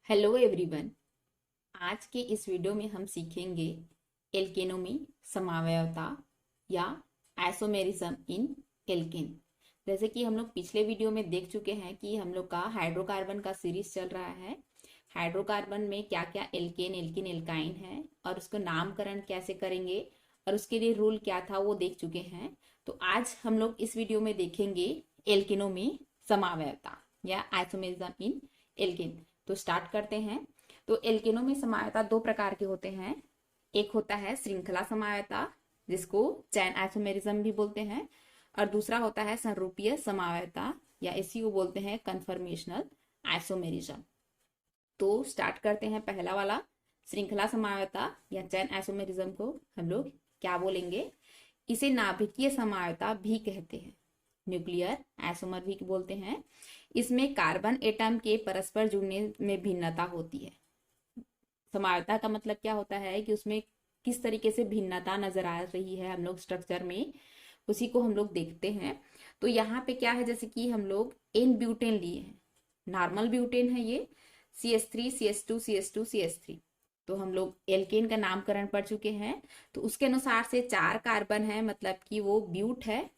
Hello everyone. आज के इस वीडियो में हम सीखेंगे एल्केनो में समवायता या आइसोमेरिज्म इन एल्केन। जैसे कि हम लोग पिछले वीडियो में देख चुके हैं कि हम लोग का हाइड्रोकार्बन का सीरीज चल रहा है। हाइड्रोकार्बन में क्या क्या एल्केन एल्किन एल्काइन है और उसको नामकरण कैसे करेंगे और उसके लिए रूल क्या था वो देख चुके हैं। तो आज हम लोग इस वीडियो में देखेंगे एल्केनो में समवायता या आइसोमेरिज्म इन एल्केन। तो स्टार्ट करते हैं। तो एल्केनो में समवायता दो प्रकार के होते हैं। एक होता है श्रृंखला समवायता जिसको चैन आइसोमेरिज्म भी बोलते हैं, और दूसरा होता है संरूपीय समवायता या इसी को बोलते हैं कन्फर्मेशनल आइसोमेरिज्म। तो स्टार्ट करते हैं। पहला वाला श्रृंखला समवायता या चैन आइसोमेरिज्म को हम लोग क्या बोलेंगे? इसे नाभिकीय समवायता भी कहते हैं, न्यूक्लियर आइसोमर भी बोलते हैं। इसमें कार्बन एटम के परस्पर जुड़ने में भिन्नता होती है। समवायता का मतलब क्या होता है कि उसमें किस तरीके से भिन्नता नजर आ रही है हम लोग स्ट्रक्चर में, उसी को हम लोग देखते हैं। तो यहाँ पे क्या है, जैसे कि हम लोग एन ब्यूटेन लिए हैं, नॉर्मल ब्यूटेन है ये, CH3 CH2 CH2 CH3। तो हम लोग एल्केन का नामकरण पढ़ चुके हैं। तो उसके अनुसार से 4 कार्बन है, मतलब कि वो ब्यूट है,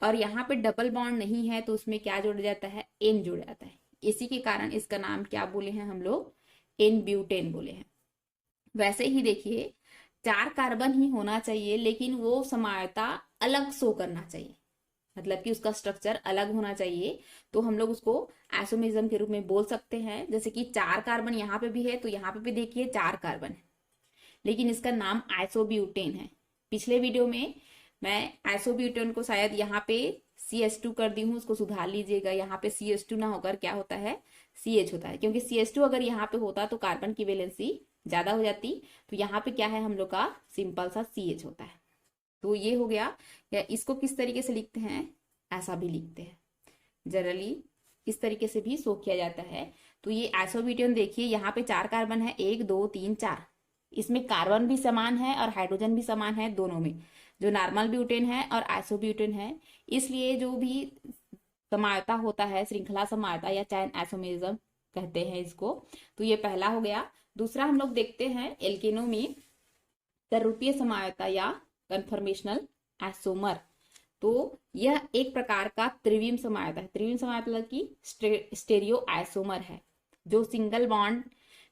और यहाँ पे डबल बॉन्ड नहीं है तो उसमें क्या जुड़ जाता है? एन जुड़ जाता है। इसी के कारण इसका नाम क्या बोले हैं हम लोग? एन ब्यूटेन बोले हैं। वैसे ही देखिए, 4 कार्बन ही होना चाहिए लेकिन वो समवायता अलग शो करना चाहिए, मतलब कि उसका स्ट्रक्चर अलग होना चाहिए। तो हम लोग उसको आइसोमेरिज्म के रूप में बोल सकते हैं। जैसे कि 4 कार्बन यहाँ पे भी है तो यहाँ पे भी देखिए 4 कार्बन है, लेकिन इसका नाम आइसोब्यूटेन है। पिछले वीडियो में मैं आइसोब्यूटेन को शायद यहाँ पे CH2 कर दी हूँ, उसको सुधार लीजिएगा। यहाँ पे CH2 ना होकर क्या होता है? CH होता है, क्योंकि CH2 अगर यहाँ पे होता तो कार्बन की वैलेंसी ज्यादा हो जाती। तो यहाँ पे क्या है, हम लोग का सिंपल सा CH होता है। तो ये हो गया। या इसको किस तरीके से लिखते हैं? ऐसा भी लिखते हैं, जनरली इस तरीके से भी शो किया जाता है। तो ये आइसोब्यूटेन देखिए, यहाँ पे 4 कार्बन है, 1 2 3 4। इसमें कार्बन भी समान है और हाइड्रोजन भी समान है दोनों में, जो नॉर्मल ब्यूटेन है और आइसोब्यूटेन है। इसलिए जो भी समवायता होता है, श्रृंखला समवायता या चैन आइसोमेरिज्म कहते हैं इसको। तो ये पहला हो गया। दूसरा हम लोग देखते हैं एल्केनो में सर्वरूपीय समवायता या कन्फर्मेशनल आइसोमर। तो यह एक प्रकार का त्रिविम समवायता है। त्रिविम समवायता मतलब कि स्टेरियो आइसोमर है, जो सिंगल बॉन्ड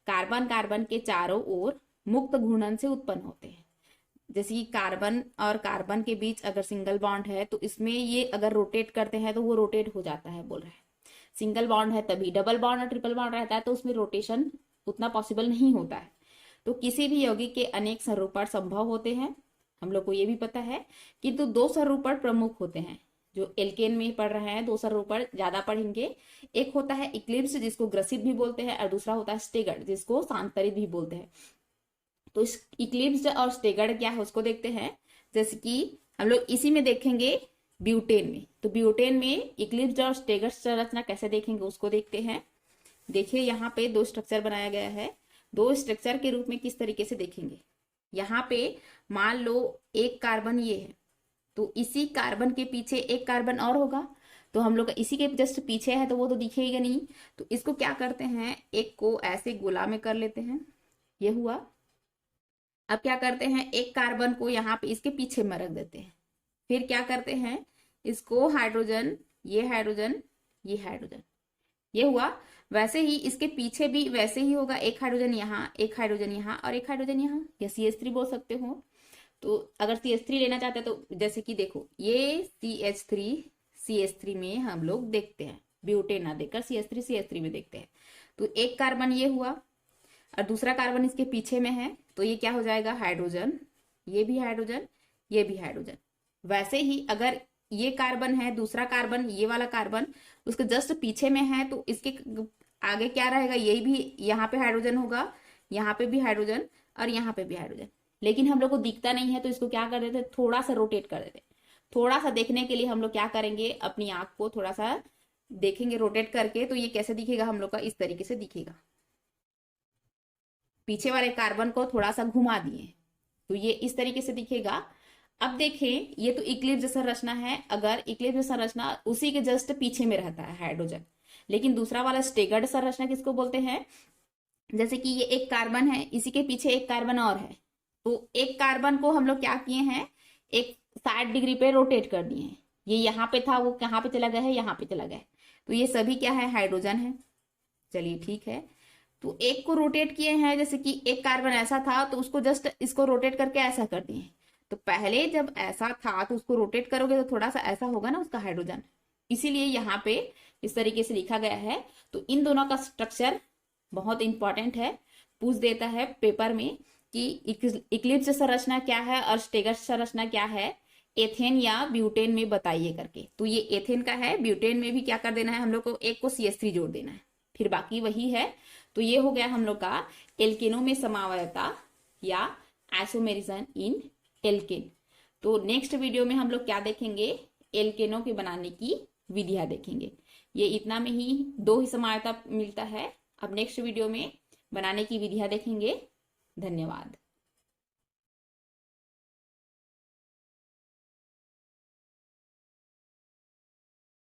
कार्बन कार्बन के चारों ओर मुक्त घूर्णन से उत्पन्न होते हैं। जैसे कि कार्बन और कार्बन के बीच अगर सिंगल बॉन्ड है तो इसमें ये अगर रोटेट करते हैं तो वो रोटेट हो जाता है, बोल रहे हैं। सिंगल बॉन्ड है तभी, डबल बॉन्ड और ट्रिपल बॉन्ड रहता है तो उसमें रोटेशन उतना पॉसिबल नहीं होता है। तो किसी भी यौगिक के अनेक स्वरूपण संभव होते हैं, हम लोग को ये भी पता है। किंतु 2 स्वरूपण प्रमुख होते हैं। जो एल्केन में पढ़ रहे हैं 2 स्वरूपण ज्यादा पढ़ेंगे। एक होता है इक्लिप्स जिसको ग्रसित भी बोलते हैं, और दूसरा होता है स्टेगर्ड जिसको सांतरित भी बोलते हैं। तो इस इक्लिप्स और स्टेगर्ड क्या है उसको देखते हैं। जैसे कि हम लोग इसी में देखेंगे ब्यूटेन में। तो ब्यूटेन में इक्लिप्स और स्टेगर्ड संरचना कैसे देखेंगे उसको देखते हैं। देखिए यहाँ पे 2 स्ट्रक्चर बनाया गया है। 2 स्ट्रक्चर के रूप में किस तरीके से देखेंगे? यहाँ पे मान लो एक कार्बन ये है, तो इसी कार्बन के पीछे एक कार्बन और होगा। तो हम लोग इसी के जस्ट पीछे है तो वो तो दिखेगा नहीं। तो इसको क्या करते हैं, एक को ऐसे गोला में कर लेते हैं, ये हुआ। अब क्या करते हैं, एक कार्बन को यहाँ पे इसके पीछे में रख देते हैं। फिर क्या करते हैं, इसको हाइड्रोजन, ये हाइड्रोजन, ये हाइड्रोजन, ये हुआ। वैसे ही इसके पीछे भी वैसे ही होगा, एक हाइड्रोजन यहाँ, एक हाइड्रोजन यहाँ और एक हाइड्रोजन यहाँ, या CH3 बोल सकते हो। तो अगर CH3 लेना चाहते हैं तो जैसे कि देखो ये CH3 में हम लोग देखते हैं, ब्यूटेन ना देकर CH3 में देखते हैं। तो एक कार्बन ये हुआ और दूसरा कार्बन इसके पीछे में है, तो ये क्या हो जाएगा? हाइड्रोजन, ये भी हाइड्रोजन, ये भी हाइड्रोजन। वैसे ही अगर ये कार्बन है, दूसरा कार्बन ये वाला कार्बन उसके जस्ट पीछे में है, तो इसके आगे क्या रहेगा? यही भी यहाँ पे हाइड्रोजन होगा, यहाँ पे भी हाइड्रोजन और यहाँ पे भी हाइड्रोजन। लेकिन हम लोग को दिखता नहीं है तो इसको क्या कर देते? थोड़ा सा रोटेट कर देते। थोड़ा सा देखने के लिए हम लोग क्या करेंगे, अपनी आंख को थोड़ा सा देखेंगे रोटेट करके। तो ये कैसे दिखेगा हम लोग का? इस तरीके से दिखेगा। पीछे वाले कार्बन को थोड़ा सा घुमा दिए तो ये इस तरीके से दिखेगा। अब देखें, ये तो इक्लिप्स संरचना है। अगर इक्लिप्स संरचना उसी के जस्ट पीछे में रहता है हाइड्रोजन, लेकिन दूसरा वाला स्टेगर्ड संरचना किसको बोलते हैं? जैसे कि ये एक कार्बन है, इसी के पीछे एक कार्बन और है, तो एक कार्बन को हम लोग क्या किए हैं, एक 60 डिग्री पे रोटेट कर दिए हैं। ये यहाँ पे था, वो कहाँ पे चला गया है, यहाँ पे चला गया है। तो ये सभी क्या है, हाइड्रोजन है। चलिए ठीक है, तो एक को रोटेट किए हैं, जैसे कि एक कार्बन ऐसा था तो उसको जस्ट इसको रोटेट करके ऐसा कर दिए। तो पहले जब ऐसा था तो उसको रोटेट करोगे तो थोड़ा सा ऐसा होगा ना उसका हाइड्रोजन, इसीलिए यहाँ पे इस तरीके से लिखा गया है। तो इन दोनों का स्ट्रक्चर बहुत इंपॉर्टेंट है, पूछ देता है पेपर में कि इक्लिप्स संरचना क्या है और स्टेगर संरचना क्या है, एथेन या ब्यूटेन में बताइए करके। तो ये एथेन का है, ब्यूटेन में भी क्या कर देना है हम लोग को, एक को CH3 जोड़ देना है, फिर बाकी वही है। तो ये हो गया हम लोग का एल्केनो में समावयता या आइसोमेरिज्म इन एल्केन। तो नेक्स्ट वीडियो में हम लोग क्या देखेंगे, एल्केनो के बनाने की विधियां देखेंगे। ये इतना में ही दो ही समावयता मिलता है। अब नेक्स्ट वीडियो में बनाने की विधियां देखेंगे। धन्यवाद।